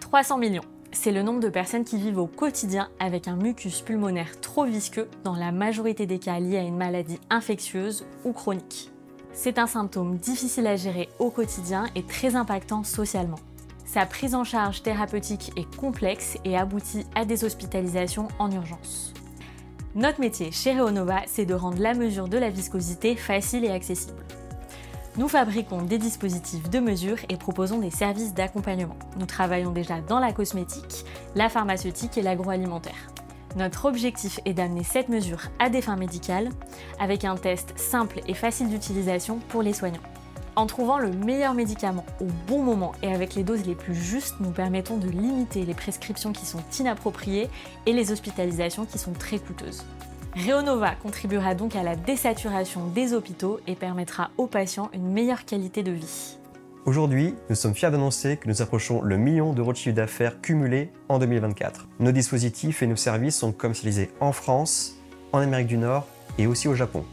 300 millions. C'est le nombre de personnes qui vivent au quotidien avec un mucus pulmonaire trop visqueux, dans la majorité des cas liés à une maladie infectieuse ou chronique. C'est un symptôme difficile à gérer au quotidien et très impactant socialement. Sa prise en charge thérapeutique est complexe et aboutit à des hospitalisations en urgence. Notre métier chez Reonova, c'est de rendre la mesure de la viscosité facile et accessible. Nous fabriquons des dispositifs de mesure et proposons des services d'accompagnement. Nous travaillons déjà dans la cosmétique, la pharmaceutique et l'agroalimentaire. Notre objectif est d'amener cette mesure à des fins médicales avec un test simple et facile d'utilisation pour les soignants. En trouvant le meilleur médicament au bon moment et avec les doses les plus justes, nous permettons de limiter les prescriptions qui sont inappropriées et les hospitalisations qui sont très coûteuses. Reonova contribuera donc à la désaturation des hôpitaux et permettra aux patients une meilleure qualité de vie. Aujourd'hui, nous sommes fiers d'annoncer que nous approchons le 1 million d'euros de chiffre d'affaires cumulé en 2024. Nos dispositifs et nos services sont commercialisés en France, en Amérique du Nord et aussi au Japon.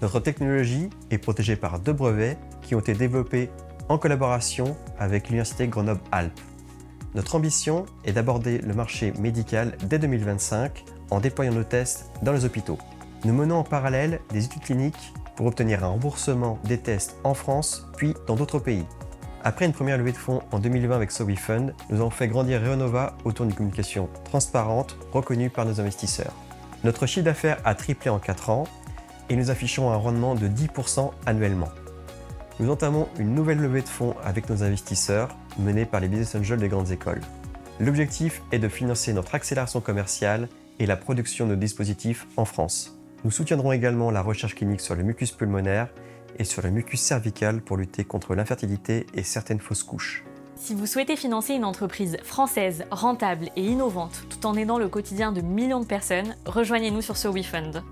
Notre technologie est protégée par 2 brevets qui ont été développés en collaboration avec l'Université Grenoble-Alpes. Notre ambition est d'aborder le marché médical dès 2025 en déployant nos tests dans les hôpitaux. Nous menons en parallèle des études cliniques pour obtenir un remboursement des tests en France puis dans d'autres pays. Après une première levée de fonds en 2020 avec SoWeFund, nous avons fait grandir Reonova autour d'une communication transparente reconnue par nos investisseurs. Notre chiffre d'affaires a triplé en 4 ans et nous affichons un rendement de 10% annuellement. Nous entamons une nouvelle levée de fonds avec nos investisseurs menée par les Business Angels des grandes écoles. L'objectif est de financer notre accélération commerciale et la production de dispositifs en France. Nous soutiendrons également la recherche clinique sur le mucus pulmonaire et sur le mucus cervical pour lutter contre l'infertilité et certaines fausses couches. Si vous souhaitez financer une entreprise française, rentable et innovante tout en aidant le quotidien de millions de personnes, rejoignez-nous sur SoWeFund.